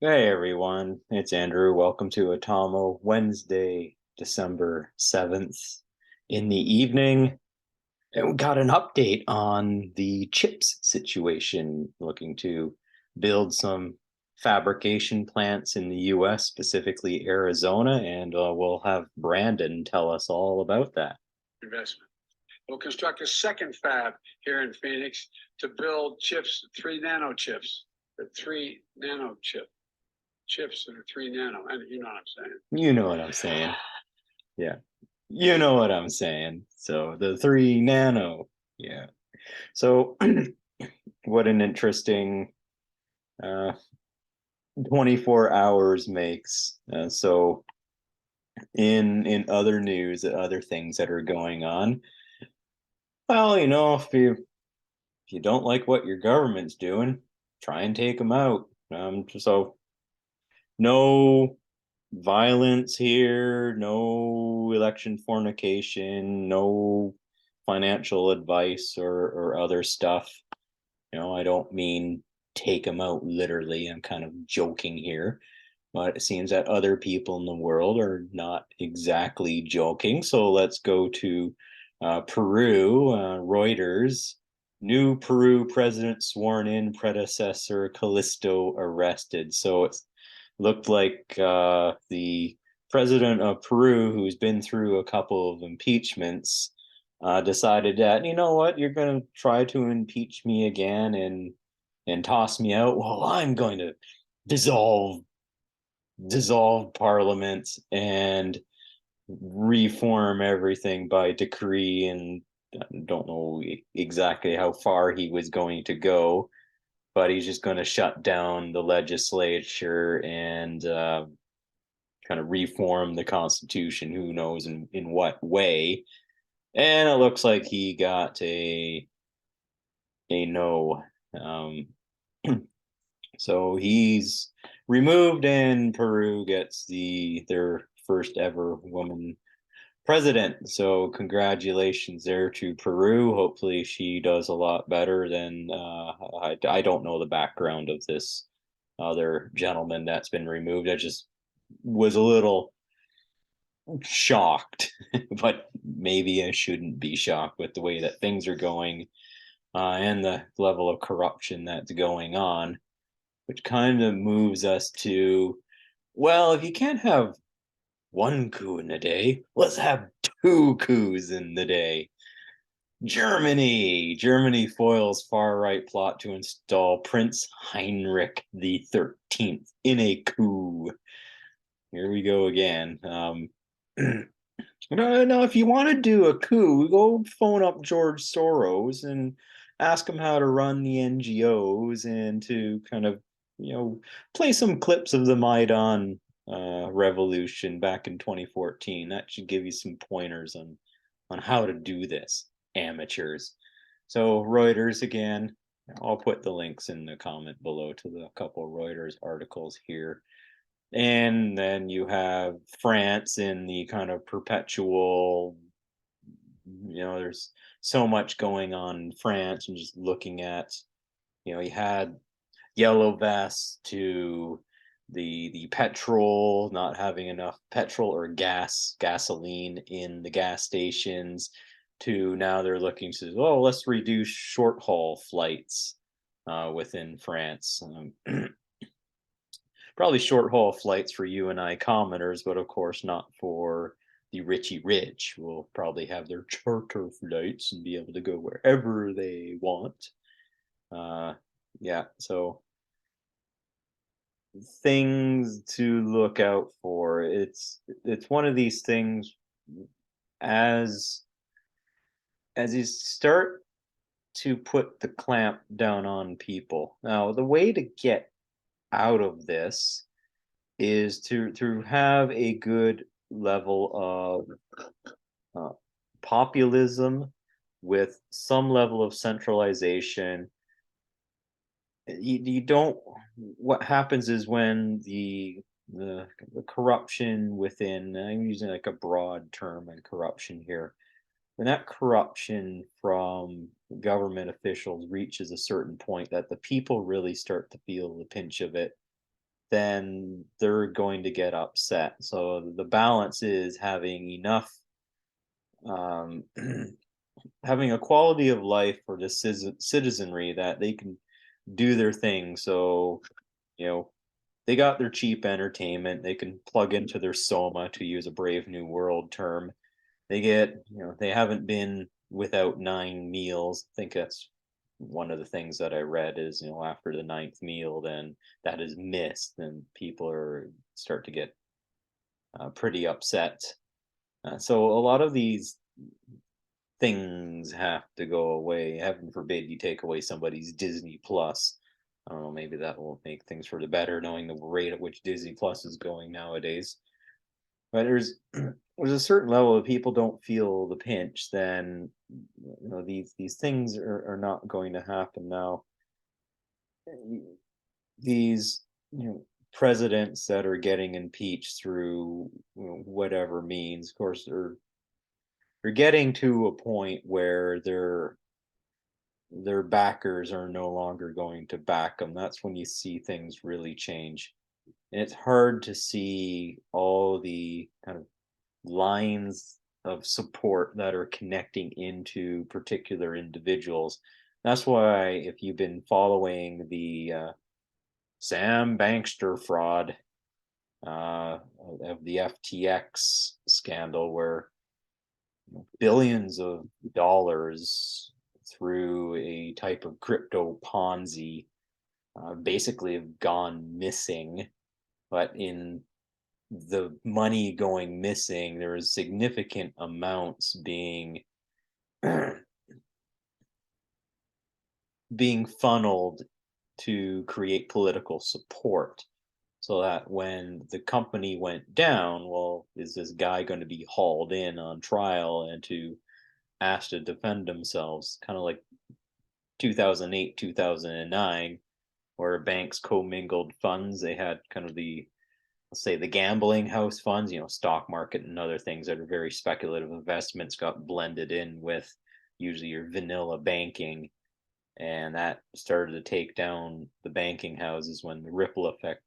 Hey everyone, it's Andrew. Welcome to Atomo, Wednesday, December 7th in the evening. And we got an update on the chips situation, looking to build some fabrication plants in the US, specifically Arizona, and we'll have Brandon tell us all about that. Investment. We'll construct a second fab here in Phoenix to build chips, 3 nano chips, the 3 nano chips that are 3 nano. And you know what I'm saying. You know what I'm saying. Yeah. You know what I'm saying. So the 3 nano. Yeah. So what an interesting uh 24 hours makes. So in other news, other things that are going on, well, if you don't like what your government's doing, try and take them out. So no violence here, no election fornication, no financial advice or other stuff. I don't mean take them out literally. I'm kind of joking here. But it seems that other people in the world are not exactly joking. So let's go to Peru. Reuters. New Peru president sworn in, predecessor Callisto arrested. So it looked like the president of Peru, who's been through a couple of impeachments, decided that, you know what, you're going to try to impeach me again and toss me out. Well, I'm going to dissolve parliament and reform everything by decree. And I don't know exactly how far he was going to go, but he's just going to shut down the legislature and kind of reform the constitution. Who knows in what way? And it looks like he got a no. Um, So he's removed, and Peru gets their first ever woman president. So congratulations there to Peru. Hopefully she does a lot better than I don't know the background of this other gentleman that's been removed. I just was a little shocked, but maybe I shouldn't be shocked with the way that things are going and the level of corruption that's going on, which kind of moves us to, well, if you can't have one coup in a day, let's have two coups in the day. Germany foils far right plot to install Prince Heinrich the 13th in a coup. Here we go again. No, if you want to do a coup, go phone up George Soros and ask him how to run the NGOs and to kind of, play some clips of the Maidan revolution back in 2014. That should give you some pointers on how to do this, amateurs. So Reuters again. I'll put the links in the comment below to the couple Reuters articles here. And then you have France in the kind of perpetual, there's so much going on in France, and just looking at, you had yellow vests to the petrol, not having enough petrol or gasoline in the gas stations, to now they're looking to, oh, let's reduce short haul flights within France. Probably short haul flights for you and I commoners, but of course not for the Richie Rich, who will probably have their charter flights and be able to go wherever they want. Yeah, so things to look out for. It's one of these things, as you start to put the clamp down on people. Now, the way to get out of this is to have a good level of populism with some level of centralization. You don't. What happens is when the corruption within, I'm using like a broad term and corruption here, when that corruption from government officials reaches a certain point that the people really start to feel the pinch of it, then they're going to get upset. So the balance is having enough, um, having a quality of life for the citizenry that they can do their thing. So, you know, they got their cheap entertainment. They can plug into their soma, to use a Brave New World term. They get, they haven't been without 9 meals. I think that's one of the things that I read is, after the ninth meal, then that is missed, then people start to get pretty upset. So a lot of these things have to go away. Heaven forbid you take away somebody's Disney Plus. I don't know, maybe that will make things for the better, knowing the rate at which Disney Plus is going nowadays. But there's a certain level of people don't feel the pinch, then these things are not going to happen now. These presidents that are getting impeached through whatever means, of course, they're getting to a point where their backers are no longer going to back them. That's when you see things really change. And it's hard to see all the kind of lines of support that are connecting into particular individuals. That's why, if you've been following the Sam Bankster fraud of the FTX scandal, where billions of dollars through a type of crypto Ponzi basically have gone missing, but in the money going missing, there is significant amounts being funneled to create political support. So that when the company went down, well, is this guy going to be hauled in on trial and to asked to defend themselves, kind of like 2008, 2009, where banks commingled funds. They had kind of let's say, the gambling house funds, stock market and other things that are very speculative investments got blended in with usually your vanilla banking. And that started to take down the banking houses when the ripple effect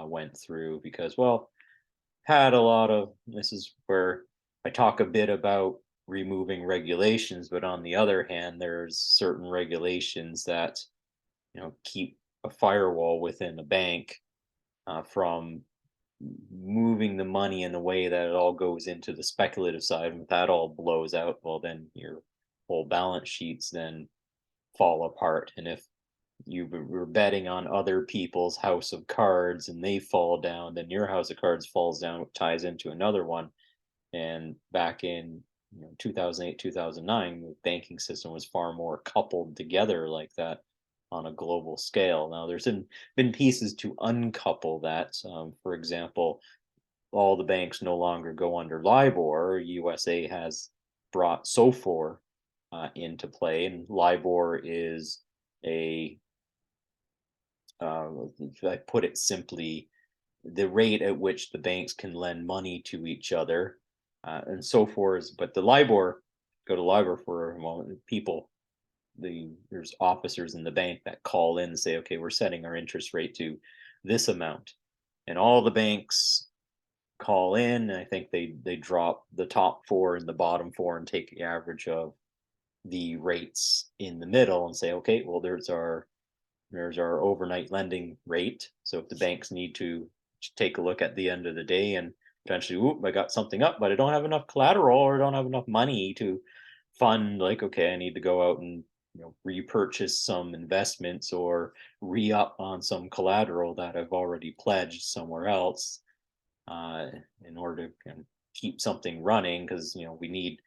went through, because, well, had a lot of, this is where I talk a bit about removing regulations, but on the other hand, there's certain regulations that keep a firewall within a bank from moving the money in a way that it all goes into the speculative side. And if that all blows out, well, then your whole balance sheets then fall apart. And if you were betting on other people's house of cards and they fall down, then your house of cards falls down, ties into another one. And back in 2008, 2009, the banking system was far more coupled together like that on a global scale. Now, there's been pieces to uncouple that. For example, all the banks no longer go under LIBOR. USA has brought SOFR into play, and LIBOR is if I put it simply, the rate at which the banks can lend money to each other, and so forth. But the LIBOR, go to LIBOR for a moment. There's officers in the bank that call in and say, okay, we're setting our interest rate to this amount, and all the banks call in. And I think they drop the top four and the bottom four and take the average of the rates in the middle and say, okay, well, there's our overnight lending rate. So if the banks need to take a look at the end of the day and potentially, oop, I got something up, but I don't have enough collateral or I don't have enough money to fund, like, okay, I need to go out and repurchase some investments or re-up on some collateral that I've already pledged somewhere else uh, in order to keep something running, because we need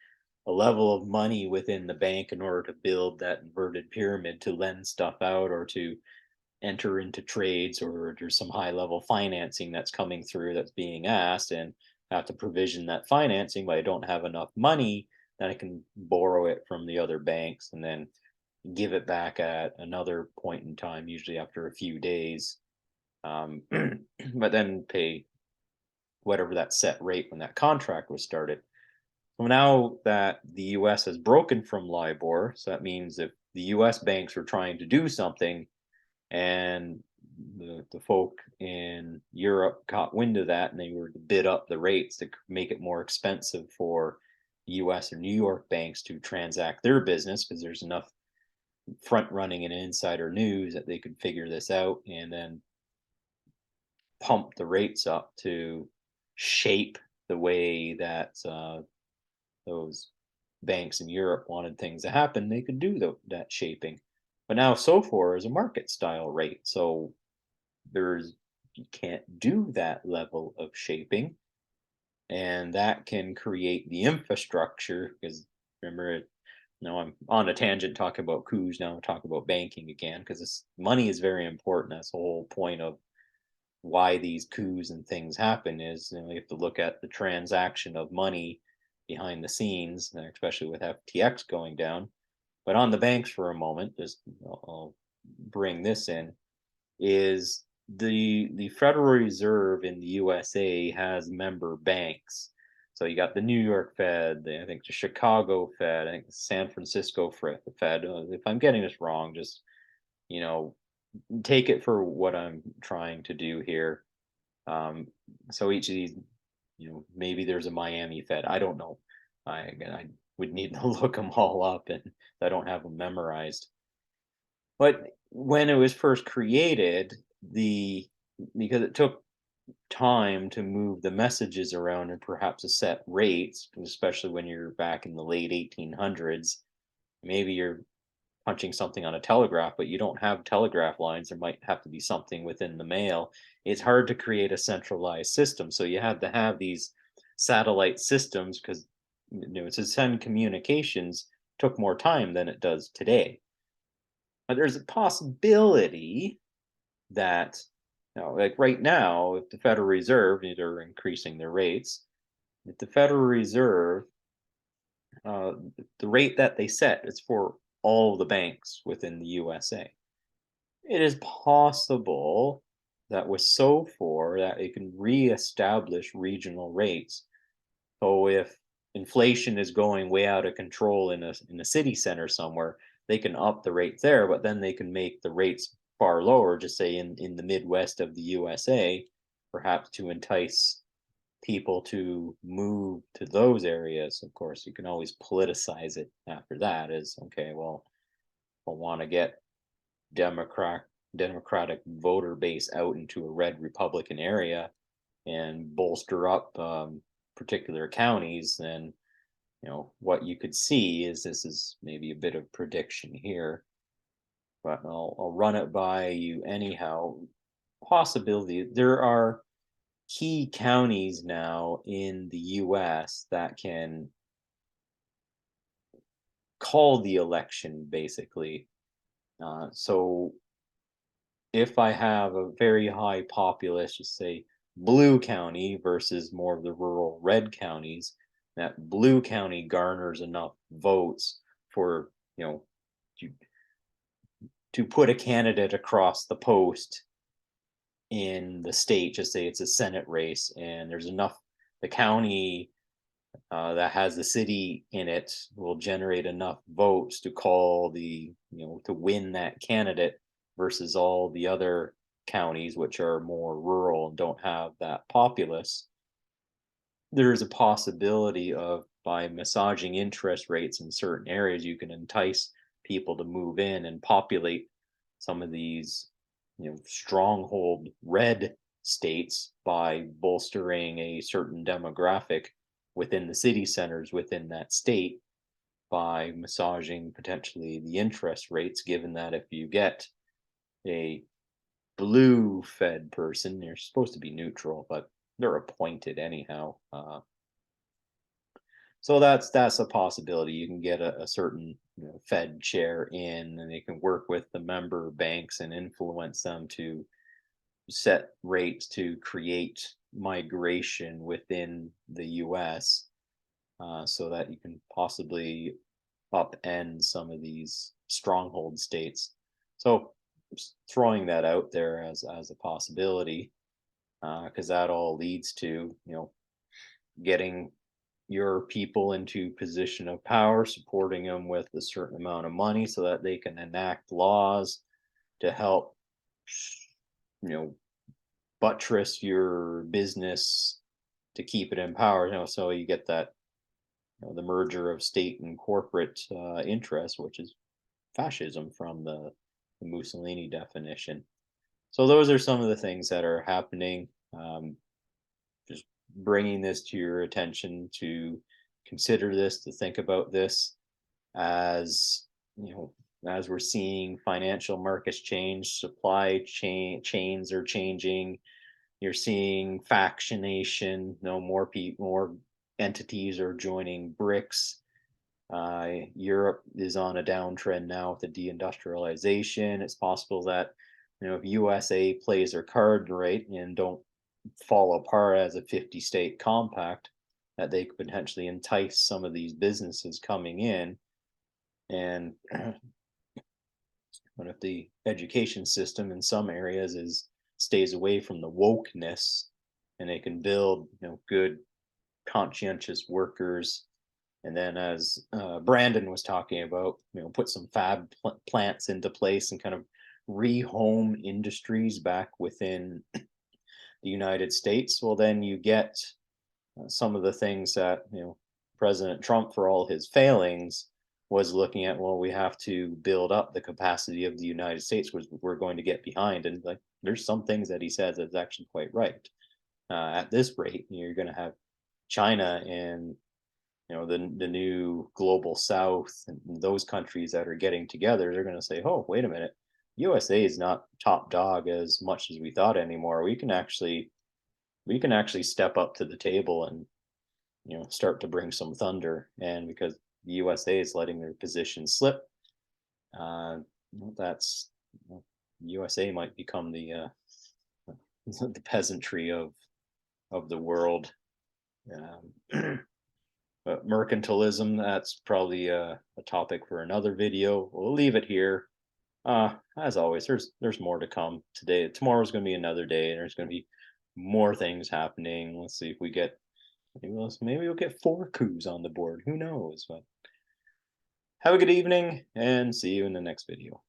a level of money within the bank in order to build that inverted pyramid to lend stuff out or to enter into trades, or there's some high level financing that's coming through that's being asked, and have to provision that financing, but I don't have enough money, then I can borrow it from the other banks and then give it back at another point in time, usually after a few days, but then pay whatever that set rate when that contract was started. So now that the US has broken from LIBOR, so that means if the US banks are trying to do something and the the folk in Europe caught wind of that, and they were to bid up the rates to make it more expensive for US or New York banks to transact their business, because there's enough front running and insider news that they could figure this out and then pump the rates up to shape the way that those banks in Europe wanted things to happen. They could do that shaping. But now SOFR is a market style rate. So there's you can't do that level of shaping. And that can create the infrastructure, because remember, now I'm on a tangent talking about coups. Now I'm talking about banking again, because this money is very important. That's the whole point of why these coups and things happen. Is you have to look at the transaction of money behind the scenes, especially with FTX going down. But on the banks for a moment, just I'll bring this in, is the Federal Reserve in the USA has member banks. So you got the New York Fed, I think the Chicago Fed, I think the San Francisco Fed. If I'm getting this wrong, just you know take it for what I'm trying to do here. Um, so each of these, maybe there's a Miami Fed. I don't know. I would need to look them all up, and I don't have them memorized. But when it was first created, the because it took time to move the messages around and perhaps to set rates, especially when you're back in the late 1800s. Maybe you're punching something on a telegraph, but you don't have telegraph lines. There might have to be something within the mail. It's hard to create a centralized system. So you have to have these satellite systems, because to send communications took more time than it does today. But there's a possibility that, like right now, if the Federal Reserve, they're increasing their rates, if the Federal Reserve, uh, the rate that they set is for all the banks within the USA. It is possible that with SOFR that it can reestablish regional rates. So if inflation is going way out of control in a city center somewhere, they can up the rate there, but then they can make the rates far lower, just say in the Midwest of the USA, perhaps to entice people to move to those areas. Of course, you can always politicize it after that. Is okay, well, I want to get Democratic voter base out into a red Republican area and bolster up particular counties, then what you could see is, this is maybe a bit of prediction here, but I'll run it by you anyhow. Possibility there are key counties now in the US that can call the election, basically. So if I have a very high populace, just say blue county versus more of the rural red counties, that blue county garners enough votes for, to, to put a candidate across the post in the state, just say it's a Senate race, and there's enough, the county that has the city in it will generate enough votes to call to win that candidate, versus all the other counties which are more rural and don't have that populace. There's a possibility of, by massaging interest rates in certain areas, you can entice people to move in and populate some of these stronghold red states by bolstering a certain demographic within the city centers within that state, by massaging potentially the interest rates, given that if you get a blue Fed person, they're supposed to be neutral, but they're appointed anyhow. So that's a possibility. You can get a certain Fed chair in, and they can work with the member banks and influence them to set rates to create migration within the US, so that you can possibly upend some of these stronghold states. So just throwing that out there as a possibility, because that all leads to getting your people into position of power, supporting them with a certain amount of money so that they can enact laws to help buttress your business to keep it in power. So you get that the merger of state and corporate interests, which is fascism from the Mussolini definition. So those are some of the things that are happening. Just bringing this to your attention to consider this, to think about this as you know as we're seeing financial markets change, chains are changing. You're seeing factionation. More people, more entities are joining BRICS. Europe is on a downtrend now with the deindustrialization. It's possible that if USA plays their card right and don't fall apart as a 50-state compact, that they could potentially entice some of these businesses coming in. And what if the education system in some areas stays away from the wokeness, and they can build good conscientious workers. And then, as Brandon was talking about, put some plants into place and kind of rehome industries back within the United States. Well, then you get some of the things that President Trump, for all his failings, was looking at. Well, we have to build up the capacity of the United States, which we're going to get behind. And like, there's some things that he says that's actually quite right. At this rate, you're going to have China and the new global South and those countries that are getting together. They're going to say, "Oh, wait a minute, USA is not top dog as much as we thought anymore. We can actually step up to the table and start to bring some thunder." And because the USA is letting their position slip, that's USA might become the the peasantry of the world. But mercantilism, that's probably a topic for another video. We'll leave it here. As always, there's more to come today. Tomorrow's going to be another day, and there's going to be more things happening. Let's see if we get maybe we'll get 4 coups on the board. Who knows? But have a good evening, and see you in the next video.